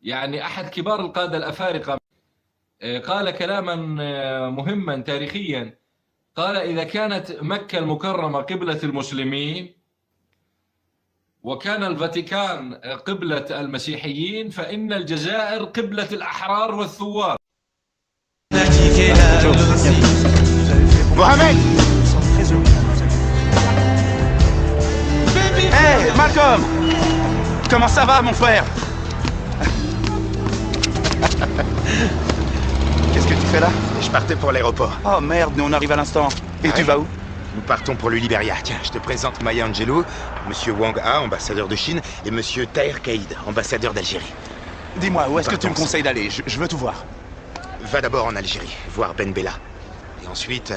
يعني أحد كبار القادة الأفارقة قال كلاما مهما تاريخيا. قال: إذا كانت مكة المكرمة قبلة المسلمين وكان الفاتيكان قبلة المسيحيين، فإن الجزائر قبلة الأحرار والثوار. Mohamed! Hey, Malcolm! Comment ça va, mon frère? Qu'est-ce que tu fais là? Je partais pour l'aéroport. Oh merde, nous on arrive à l'instant. Et tu vas où? Nous partons pour le Libéria. Tiens, je te présente Maya Angelou, Monsieur Wang Ha, ambassadeur de Chine, et Monsieur Tahir Caïd, ambassadeur d'Algérie. Dis-moi, où est-ce que tu me conseilles d'aller? Je veux tout voir. Va d'abord en Algérie, voir Ben Bella. Et ensuite,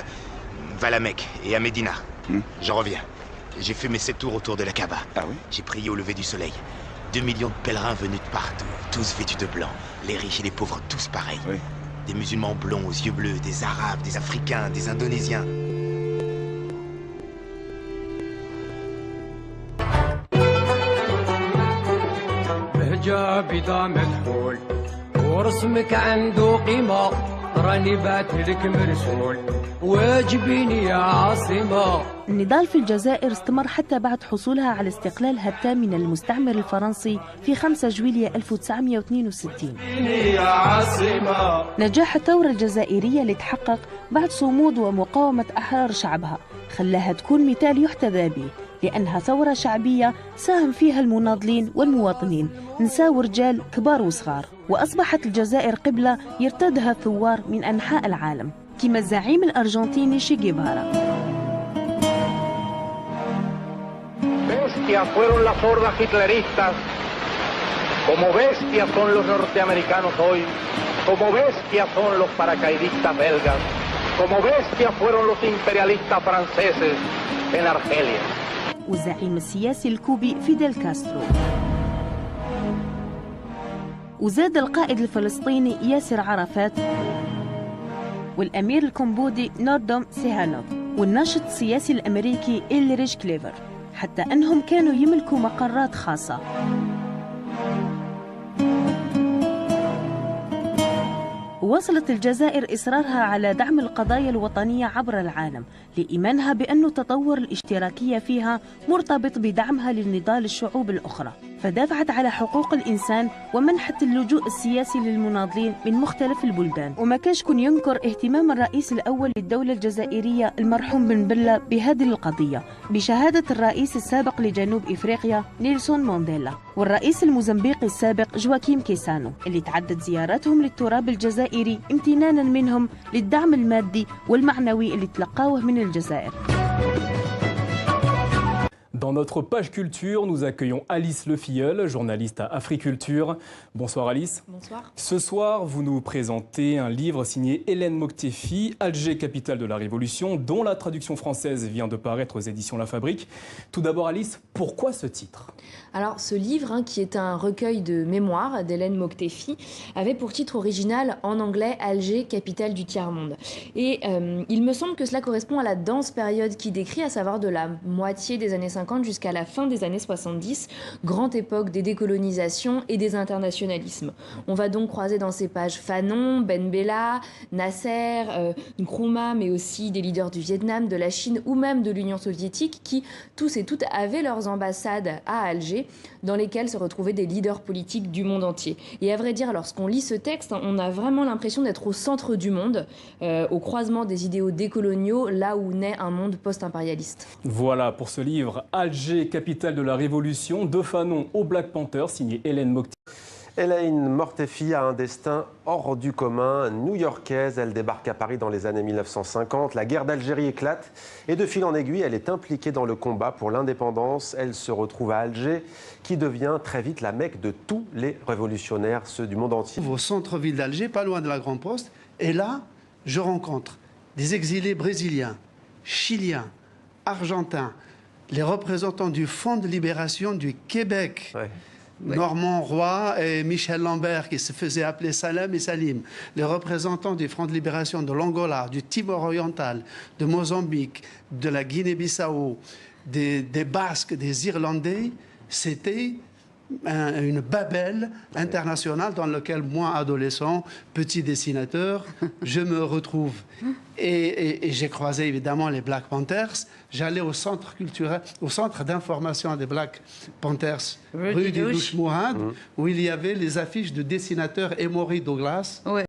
va à la Mecque et à Médina. J'en reviens. J'ai fait mes 7 tours autour de la Kaaba. Ah oui? J'ai prié au lever du soleil. 2 millions de pèlerins venus de partout, tous vêtus de blanc. Les riches et les pauvres, tous pareils. Oui. Des musulmans blonds aux yeux bleus, des Arabes, des Africains, des Indonésiens. ورسمك عنده قيمة راني بعتلك مرسول واجبيني يا عاصمة. النضال في الجزائر استمر حتى بعد حصولها على استقلالها التام من المستعمر الفرنسي في 5 جويلية 1962. نجاح الثورة الجزائرية اللي تحقق بعد صمود ومقاومة أحرار شعبها خلاها تكون مثال يحتذى به، لأنها ثورة شعبية ساهم فيها المناضلين والمواطنين نساء ورجال كبار وصغار، وأصبحت الجزائر قبلة يرتادها الثوار من أنحاء العالم كما الزعيم الأرجنتيني شي جيفارا. Bestias fueron las hordas hitleristas, como bestias son los norteamericanos hoy, como bestias son los paracaidistas belgas, como bestias fueron los imperialistas franceses en Argelia. والزعيم السياسي الكوبي فيديل كاسترو، وزاد القائد الفلسطيني ياسر عرفات، والأمير الكمبودي نوردوم سيهانوف، والناشط السياسي الأمريكي إلريج كليفر، حتى أنهم كانوا يملكوا مقرات خاصة. وصلت الجزائر إصرارها على دعم القضايا الوطنية عبر العالم لإيمانها بأن تطور الاشتراكية فيها مرتبط بدعمها للنضال الشعوب الأخرى، فدافعت على حقوق الإنسان ومنحت اللجوء السياسي للمناضلين من مختلف البلدان. وما كانش كون ينكر اهتمام الرئيس الأول للدولة الجزائرية المرحوم بن بلة بهذه القضية بشهادة الرئيس السابق لجنوب إفريقيا نيلسون مانديلا والرئيس الموزمبيقي السابق جواكيم كيسانو، اللي تعدت زياراتهم للتراب الجزائري امتنانا منهم للدعم المادي والمعنوي اللي تلقاوه من الجزائر. Dans notre page culture, nous accueillons Alice Lefilleul, journaliste à Africulture. Bonsoir Alice. Bonsoir. Ce soir, vous nous présentez un livre signé Hélène Moktefi, Alger, capitale de la Révolution, dont la traduction française vient de paraître aux éditions La Fabrique. Tout d'abord Alice, pourquoi ce titre ? Alors ce livre, qui est un recueil de mémoires d'Hélène Moktefi, avait pour titre original en anglais Alger, capitale du tiers-monde. Et il me semble que cela correspond à la dense période qu'il décrit, à savoir de la moitié des années 50 jusqu'à la fin des années 70, grande époque des décolonisations et des internationalismes. On va donc croiser dans ces pages Fanon, Ben Bella, Nasser, Nkrumah, mais aussi des leaders du Vietnam, de la Chine ou même de l'Union soviétique qui, tous et toutes, avaient leurs ambassades à Alger, dans lesquelles se retrouvaient des leaders politiques du monde entier. Et à vrai dire, lorsqu'on lit ce texte, on a vraiment l'impression d'être au centre du monde, au croisement des idéaux décoloniaux, là où naît un monde post-impérialiste. Voilà pour ce livre Alger, capitale de la Révolution, de Fanon au Black Panther, signé Hélène Moktefi. Hélène Moktefi a un destin hors du commun. New-yorkaise, elle débarque à Paris dans les années 1950. La guerre d'Algérie éclate et de fil en aiguille, elle est impliquée dans le combat pour l'indépendance. Elle se retrouve à Alger, qui devient très vite la Mecque de tous les révolutionnaires, ceux du monde entier. Au centre-ville d'Alger, pas loin de la Grande Poste, et là, je rencontre des exilés brésiliens, chiliens, argentins, les représentants du Front de libération du Québec. Ouais. Normand Roy et Michel Lambert, qui se faisaient appeler Salem et Salim, les représentants du Front de libération de l'Angola, du Timor oriental, de Mozambique, de la Guinée-Bissau, des Basques, des Irlandais, c'était une babel internationale dans laquelle moi, adolescent, petit dessinateur, je me retrouve. Et j'ai croisé évidemment les Black Panthers. J'allais au centre culturel, au centre d'information des Black Panthers, rue du Douche Mourad, où il y avait les affiches de dessinateurs Emory Douglas.